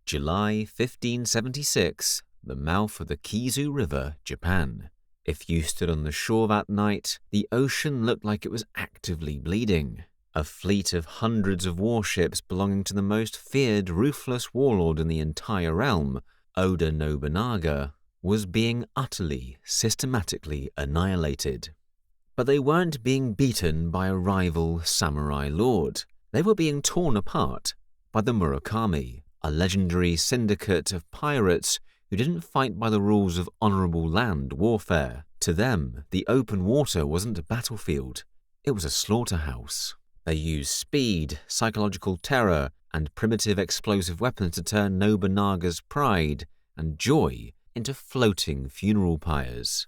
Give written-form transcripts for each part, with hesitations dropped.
July 1576, the mouth of the Kizu River, Japan. If you stood on the shore that night, the ocean looked like it was actively bleeding. A fleet of hundreds of warships belonging to the most feared ruthless warlord in the entire realm, Oda Nobunaga, was being utterly, systematically annihilated. But they weren't being beaten by a rival samurai lord. They were being torn apart by the Murakami, a legendary syndicate of pirates who didn't fight by the rules of honorable land warfare. To them, the open water wasn't a battlefield, it was a slaughterhouse. They used speed, psychological terror, and primitive explosive weapons to turn Nobunaga's pride and joy into floating funeral pyres.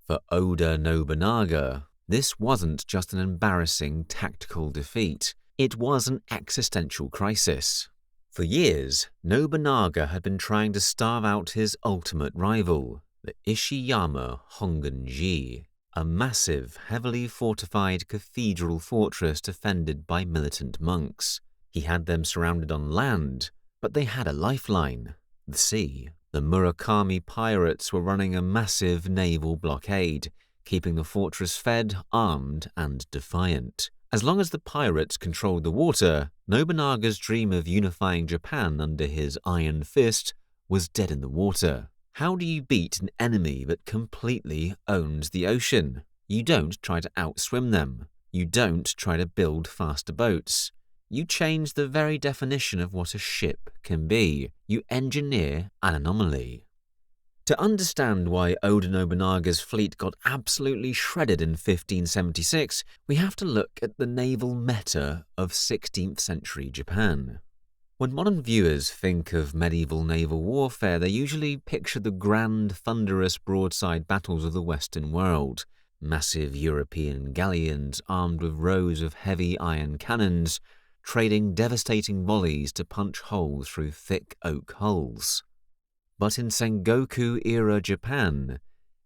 For Oda Nobunaga, this wasn't just an embarrassing tactical defeat, it was an existential crisis. For years, Nobunaga had been trying to starve out his ultimate rival, the Ishiyama Honganji, a massive, heavily fortified cathedral fortress defended by militant monks. He had them surrounded on land, but they had a lifeline, the sea. The Murakami pirates were running a massive naval blockade, keeping the fortress fed, armed, and defiant. As long as the pirates controlled the water, Nobunaga's dream of unifying Japan under his iron fist was dead in the water. How do you beat an enemy that completely owns the ocean? You don't try to outswim them. You don't try to build faster boats. You change the very definition of what a ship can be. You engineer an anomaly. To understand why Oda Nobunaga's fleet got absolutely shredded in 1576, we have to look at the naval meta of 16th century Japan. When modern viewers think of medieval naval warfare, they usually picture the grand, thunderous broadside battles of the Western world. Massive European galleons armed with rows of heavy iron cannons, trading devastating volleys to punch holes through thick oak hulls. But in Sengoku-era Japan,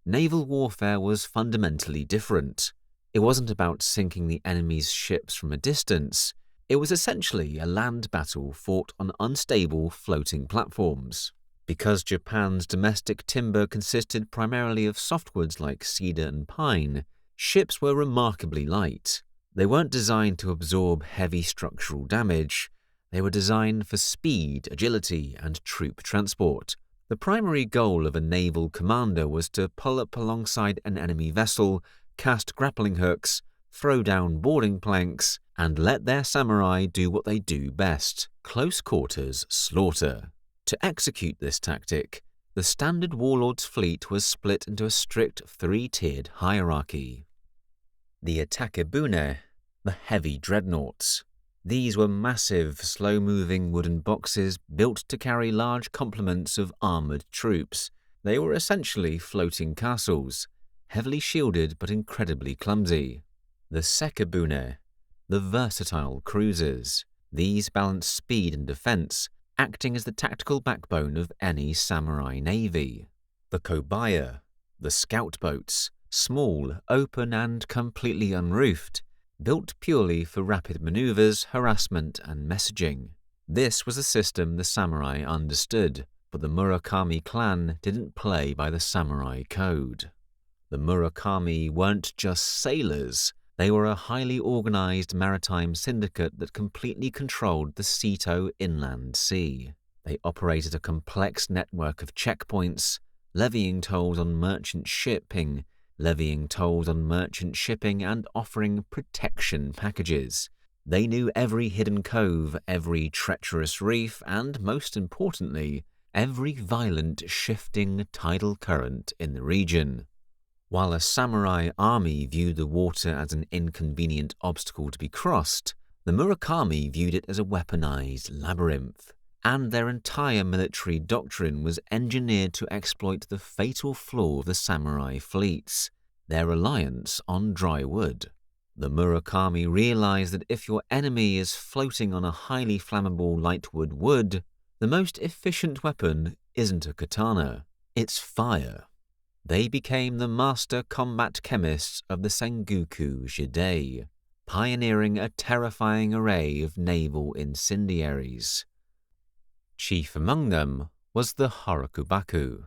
naval warfare was fundamentally different. It wasn't about sinking the enemy's ships from a distance. It was essentially a land battle fought on unstable floating platforms. Because Japan's domestic timber consisted primarily of softwoods like cedar and pine, ships were remarkably light. They weren't designed to absorb heavy structural damage. They were designed for speed, agility, and troop transport. The primary goal of a naval commander was to pull up alongside an enemy vessel, cast grappling hooks, throw down boarding planks, and let their samurai do what they do best: close quarters slaughter. To execute this tactic, the standard warlord's fleet was split into a strict three-tiered hierarchy. The Atakebune, the heavy dreadnoughts. These were massive, slow-moving wooden boxes built to carry large complements of armoured troops. They were essentially floating castles, heavily shielded but incredibly clumsy. The Sekibune, the versatile cruisers. These balanced speed and defence, acting as the tactical backbone of any samurai navy. The Kobaya, the scout boats, small, open and completely unroofed, built purely for rapid maneuvers, harassment, and messaging. This was a system the samurai understood, but the Murakami clan didn't play by the samurai code. The Murakami weren't just sailors, they were a highly organized maritime syndicate that completely controlled the Seto Inland Sea. They operated a complex network of checkpoints, levying tolls on merchant shipping, and offering protection packages. They knew every hidden cove, every treacherous reef, and, most importantly, every violent, shifting tidal current in the region. While a samurai army viewed the water as an inconvenient obstacle to be crossed, the Murakami viewed it as a weaponized labyrinth, and their entire military doctrine was engineered to exploit the fatal flaw of the samurai fleets: their reliance on dry wood. The Murakami realized that if your enemy is floating on a highly flammable lightwood wood, the most efficient weapon isn't a katana, it's fire. They became the master combat chemists of the Sengoku Jidei, pioneering a terrifying array of naval incendiaries. Chief among them was the Harukubaku,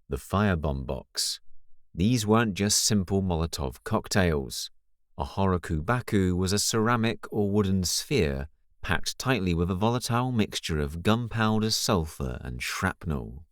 the firebomb box. These weren't just simple Molotov cocktails. A Harukubaku was a ceramic or wooden sphere packed tightly with a volatile mixture of gunpowder, sulfur, and shrapnel.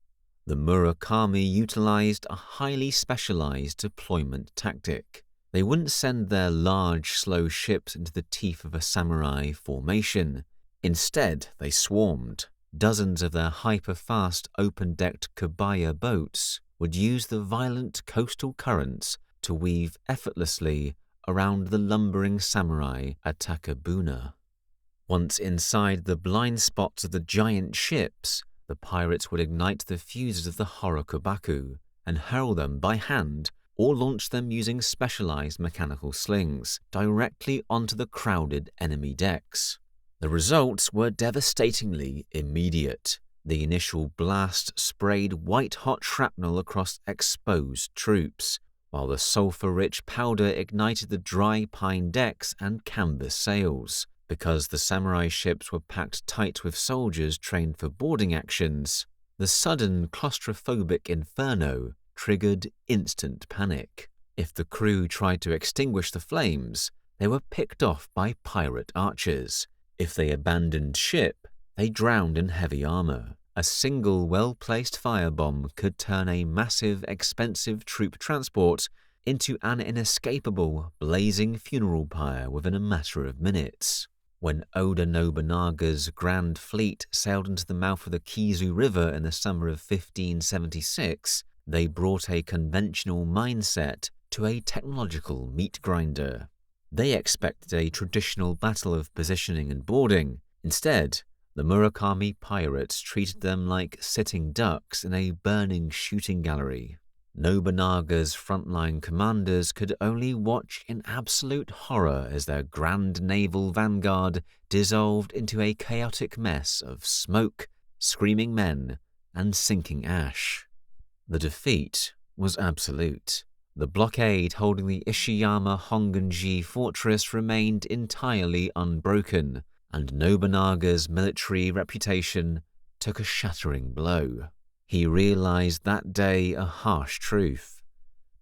The Murakami utilized a highly specialized deployment tactic. They wouldn't send their large, slow ships into the teeth of a samurai formation. Instead, they swarmed. Dozens of their hyper-fast, open-decked kabaya boats would use the violent coastal currents to weave effortlessly around the lumbering samurai at Takabuna. Once inside the blind spots of the giant ships, the pirates would ignite the fuses of the Harukubaku and hurl them by hand or launch them using specialized mechanical slings directly onto the crowded enemy decks. The results were devastatingly immediate. The initial blast sprayed white-hot shrapnel across exposed troops, while the sulfur-rich powder ignited the dry pine decks and canvas sails. Because the samurai ships were packed tight with soldiers trained for boarding actions, the sudden claustrophobic inferno triggered instant panic. If the crew tried to extinguish the flames, they were picked off by pirate archers. If they abandoned ship, they drowned in heavy armor. A single well-placed firebomb could turn a massive, expensive troop transport into an inescapable, blazing funeral pyre within a matter of minutes. When Oda Nobunaga's grand fleet sailed into the mouth of the Kizu River in the summer of 1576, they brought a conventional mindset to a technological meat grinder. They expected a traditional battle of positioning and boarding. Instead, the Murakami pirates treated them like sitting ducks in a burning shooting gallery. Nobunaga's frontline commanders could only watch in absolute horror as their grand naval vanguard dissolved into a chaotic mess of smoke, screaming men, and sinking ash. The defeat was absolute. The blockade holding the Ishiyama Honganji fortress remained entirely unbroken, and Nobunaga's military reputation took a shattering blow. He realized that day a harsh truth.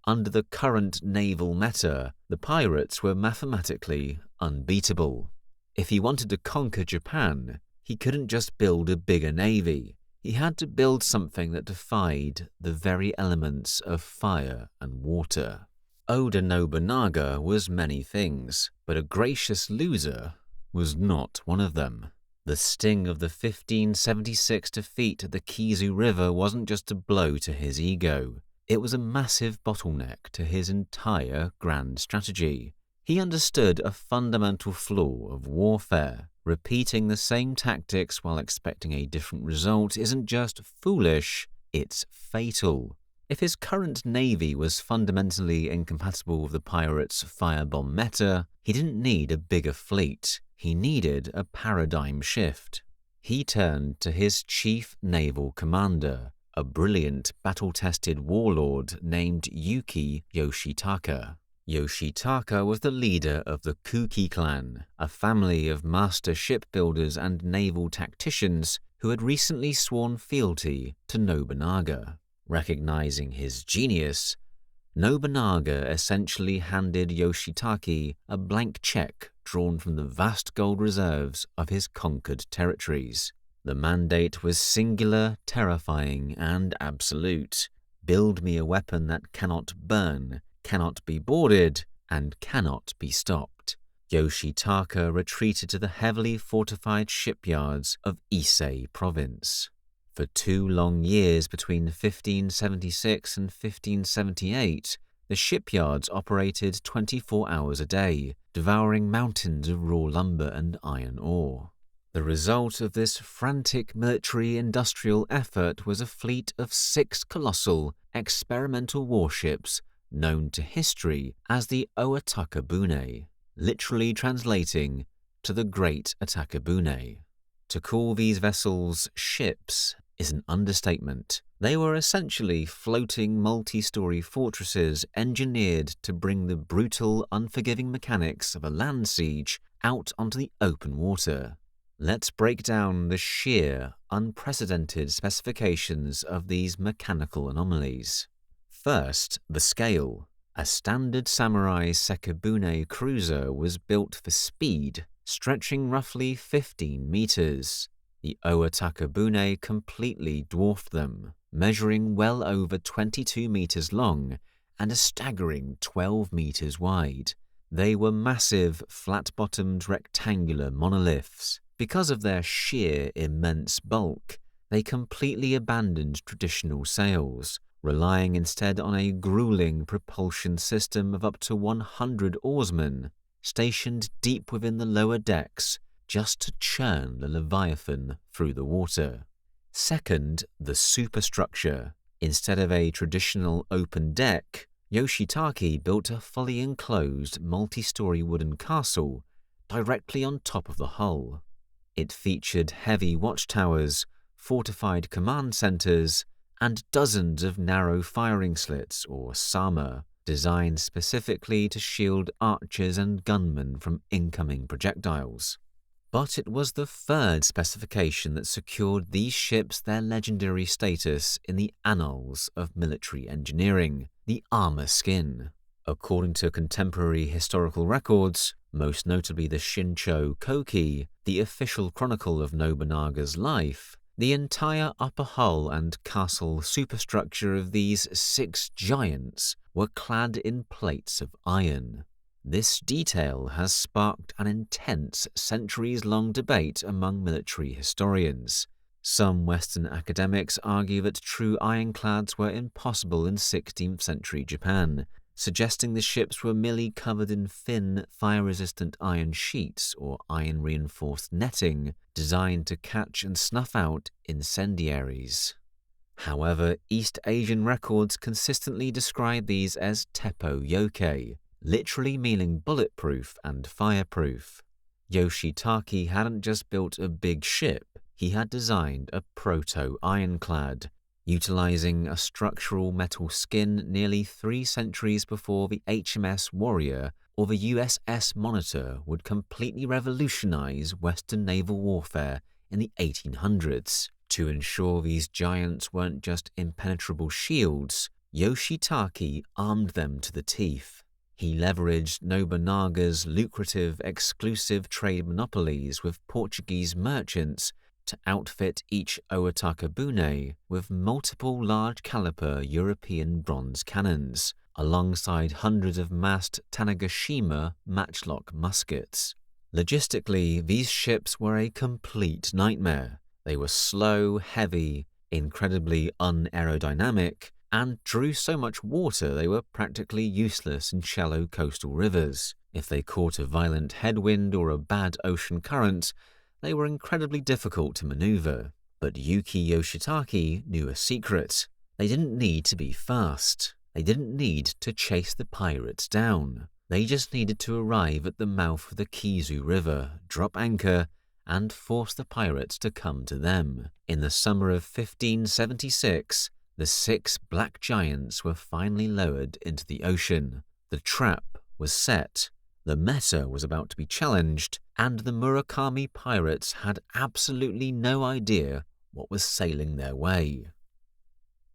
Under the current naval meta, the pirates were mathematically unbeatable. If he wanted to conquer Japan, he couldn't just build a bigger navy. He had to build something that defied the very elements of fire and water. Oda Nobunaga was many things, but a gracious loser was not one of them. The sting of the 1576 defeat at the Kizu River wasn't just a blow to his ego. It was a massive bottleneck to his entire grand strategy. He understood a fundamental flaw of warfare. Repeating the same tactics while expecting a different result isn't just foolish, it's fatal. If his current navy was fundamentally incompatible with the pirates' firebomb meta, he didn't need a bigger fleet. He needed a paradigm shift. He turned to his chief naval commander, a brilliant, battle-tested warlord named Yuki Yoshitaka. Yoshitaka was the leader of the Kuki clan, a family of master shipbuilders and naval tacticians who had recently sworn fealty to Nobunaga. Recognizing his genius, Nobunaga essentially handed Yoshitaka a blank check drawn from the vast gold reserves of his conquered territories. The mandate was singular, terrifying, and absolute. Build me a weapon that cannot burn, cannot be boarded, and cannot be stopped. Yoshitaka retreated to the heavily fortified shipyards of Ise province. For 2 long years between 1576 and 1578, the shipyards operated 24 hours a day, devouring mountains of raw lumber and iron ore. The result of this frantic military-industrial effort was a fleet of 6 colossal, experimental warships known to history as the Oatakabune, literally translating to the Great Atakabune. To call these vessels ships is an understatement. They were essentially floating multi-story fortresses engineered to bring the brutal, unforgiving mechanics of a land siege out onto the open water. Let's break down the sheer, unprecedented specifications of these mechanical anomalies. First, the scale. A standard samurai sekibune cruiser was built for speed, stretching roughly 15 meters. The Owatakabune completely dwarfed them, measuring well over 22 meters long and a staggering 12 meters wide. They were massive, flat-bottomed rectangular monoliths. Because of their sheer immense bulk, they completely abandoned traditional sails, relying instead on a grueling propulsion system of up to 100 oarsmen, stationed deep within the lower decks just to churn the Leviathan through the water. Second, the superstructure. Instead of a traditional open deck, Yoshitake built a fully enclosed multi-story wooden castle directly on top of the hull. It featured heavy watchtowers, fortified command centers, and dozens of narrow firing slits, or sama, designed specifically to shield archers and gunmen from incoming projectiles. But it was the third specification that secured these ships their legendary status in the annals of military engineering: the armor skin. According to contemporary historical records, most notably the Shincho Koki, the official chronicle of Nobunaga's life, the entire upper hull and castle superstructure of these 6 giants were clad in plates of iron. This detail has sparked an intense centuries-long debate among military historians. Some Western academics argue that true ironclads were impossible in 16th century Japan, suggesting the ships were merely covered in thin, fire-resistant iron sheets or iron-reinforced netting designed to catch and snuff out incendiaries. However, East Asian records consistently describe these as teppo yoke, literally meaning bulletproof and fireproof. Yoshitake hadn't just built a big ship, he had designed a proto-ironclad, utilizing a structural metal skin nearly 3 centuries before the HMS Warrior or the USS Monitor would completely revolutionize Western naval warfare in the 1800s. To ensure these giants weren't just impenetrable shields, Yoshitake armed them to the teeth. He leveraged Nobunaga's lucrative exclusive trade monopolies with Portuguese merchants to outfit each Owatakabune with multiple large-caliber European bronze cannons, alongside hundreds of massed Tanegashima matchlock muskets. Logistically, these ships were a complete nightmare. They were slow, heavy, incredibly unaerodynamic, and drew so much water they were practically useless in shallow coastal rivers. If they caught a violent headwind or a bad ocean current, they were incredibly difficult to maneuver. But Yuki Yoshitake knew a secret. They didn't need to be fast. They didn't need to chase the pirates down. They just needed to arrive at the mouth of the Kizu River, drop anchor, and force the pirates to come to them. In the summer of 1576, the 6 black giants were finally lowered into the ocean. The trap was set. The meta was about to be challenged, and the Murakami pirates had absolutely no idea what was sailing their way.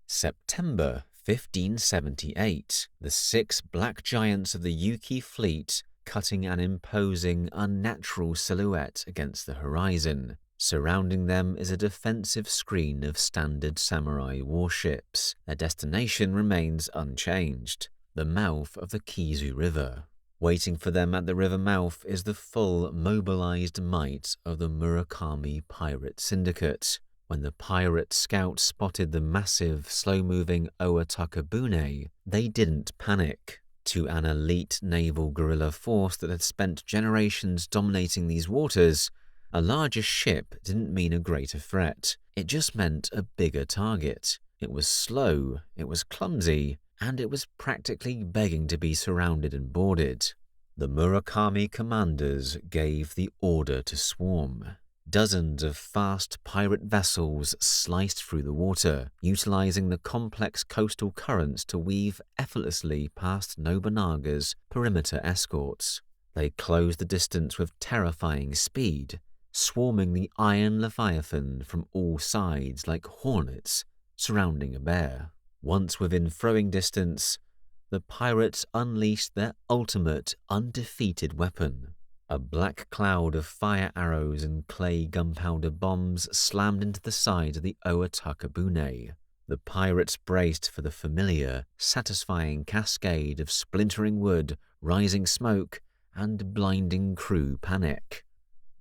September 1578, the 6 black giants of the Yuki fleet cutting an imposing, unnatural silhouette against the horizon. Surrounding them is a defensive screen of standard samurai warships. Their destination remains unchanged, the mouth of the Kizu River. Waiting for them at the river mouth is the full, mobilized might of the Murakami Pirate Syndicate. When the pirate scouts spotted the massive, slow-moving Owatakabune, they didn't panic. To an elite naval guerrilla force that had spent generations dominating these waters, a larger ship didn't mean a greater threat. It just meant a bigger target. It was slow, it was clumsy, and it was practically begging to be surrounded and boarded. The Murakami commanders gave the order to swarm. Dozens of fast pirate vessels sliced through the water, utilizing the complex coastal currents to weave effortlessly past Nobunaga's perimeter escorts. They closed the distance with terrifying speed, swarming the iron leviathan from all sides like hornets surrounding a bear. Once within throwing distance, the pirates unleashed their ultimate undefeated weapon. A black cloud of fire arrows and clay gunpowder bombs slammed into the side of the Owatakabune. The pirates braced for the familiar, satisfying cascade of splintering wood, rising smoke, and blinding crew panic.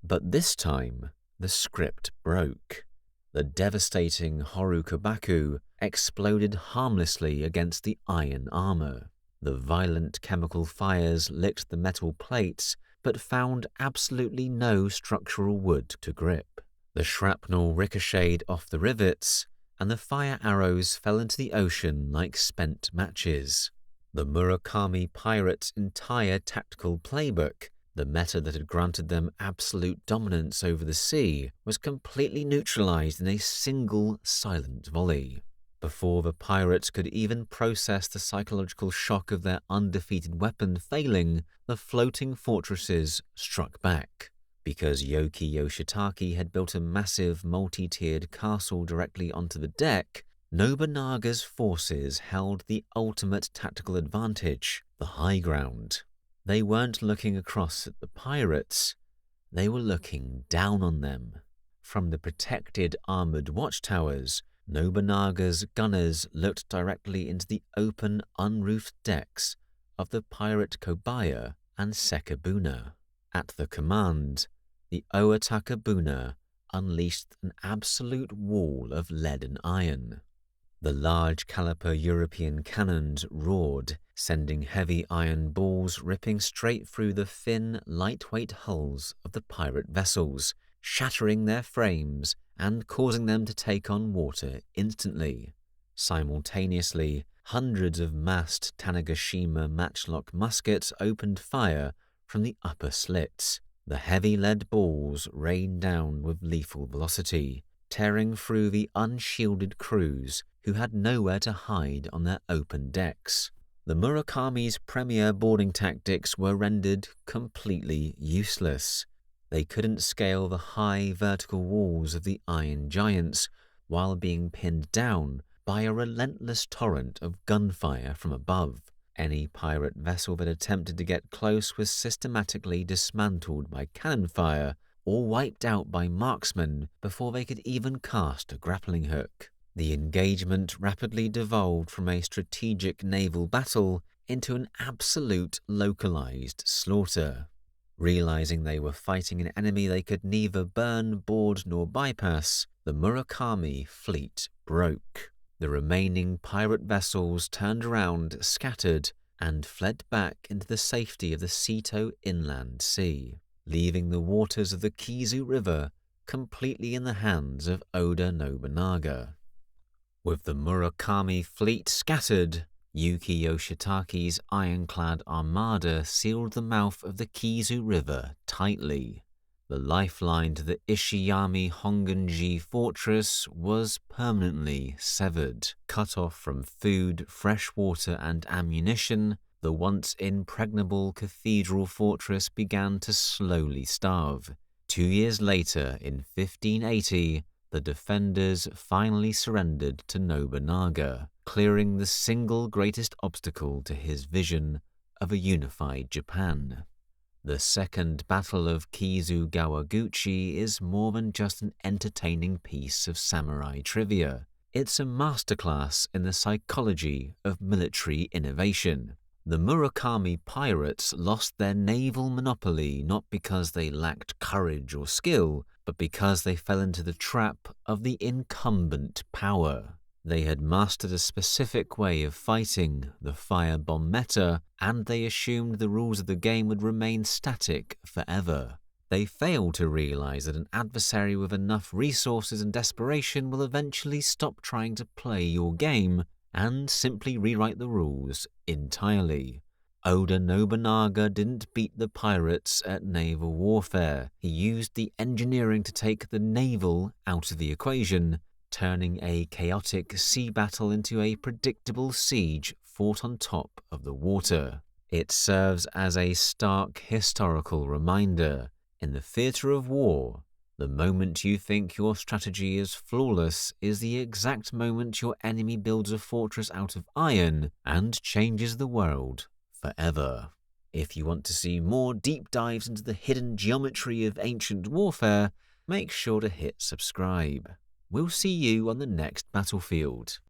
But this time, the script broke. The devastating Horukabaku exploded harmlessly against the iron armor. The violent chemical fires licked the metal plates, but found absolutely no structural wood to grip. The shrapnel ricocheted off the rivets, and the fire arrows fell into the ocean like spent matches. The Murakami pirates' entire tactical playbook, the meta that had granted them absolute dominance over the sea, was completely neutralized in a single silent volley. Before the pirates could even process the psychological shock of their undefeated weapon failing, the floating fortresses struck back. Because Yoki Yoshitake had built a massive multi-tiered castle directly onto the deck, Nobunaga's forces held the ultimate tactical advantage, the high ground. They weren't looking across at the pirates, they were looking down on them. From the protected armored watchtowers, Nobunaga's gunners looked directly into the open, unroofed decks of the pirate Kobaya and Sekibuna. At the command, the Owatakabuna unleashed an absolute wall of lead and iron. The large caliber European cannons roared, sending heavy iron balls ripping straight through the thin, lightweight hulls of the pirate vessels, shattering their frames and causing them to take on water instantly. Simultaneously, hundreds of massed Tanegashima matchlock muskets opened fire from the upper slits. The heavy lead balls rained down with lethal velocity, tearing through the unshielded crews who had nowhere to hide on their open decks. The Murakami's premier boarding tactics were rendered completely useless. They couldn't scale the high vertical walls of the iron giants while being pinned down by a relentless torrent of gunfire from above. Any pirate vessel that attempted to get close was systematically dismantled by cannon fire or wiped out by marksmen before they could even cast a grappling hook. The engagement rapidly devolved from a strategic naval battle into an absolute localized slaughter. Realizing they were fighting an enemy they could neither burn, board, nor bypass, the Murakami fleet broke. The remaining pirate vessels turned around, scattered, and fled back into the safety of the Seto Inland Sea, leaving the waters of the Kizu River completely in the hands of Oda Nobunaga. With the Murakami fleet scattered, Yuki Yoshitake's ironclad armada sealed the mouth of the Kizu River tightly. The lifeline to the Ishiyami Honganji fortress was permanently severed. Cut off from food, fresh water, and ammunition, the once impregnable cathedral fortress began to slowly starve. 2 years later, in 1580, the defenders finally surrendered to Nobunaga, clearing the single greatest obstacle to his vision of a unified Japan. The Second Battle of Kizugawaguchi is more than just an entertaining piece of samurai trivia. It's a masterclass in the psychology of military innovation. The Murakami pirates lost their naval monopoly not because they lacked courage or skill, but because they fell into the trap of the incumbent power. They had mastered a specific way of fighting, the firebomb meta, and they assumed the rules of the game would remain static forever. They failed to realize that an adversary with enough resources and desperation will eventually stop trying to play your game and simply rewrite the rules entirely. Oda Nobunaga didn't beat the pirates at naval warfare. He used the engineering to take the naval out of the equation, turning a chaotic sea battle into a predictable siege fought on top of the water. It serves as a stark historical reminder. In the theatre of war, The moment you think your strategy is flawless is the exact moment your enemy builds a fortress out of iron and changes the world forever. If you want to see more deep dives into the hidden geometry of ancient warfare, make sure to hit subscribe. We'll see you on the next battlefield.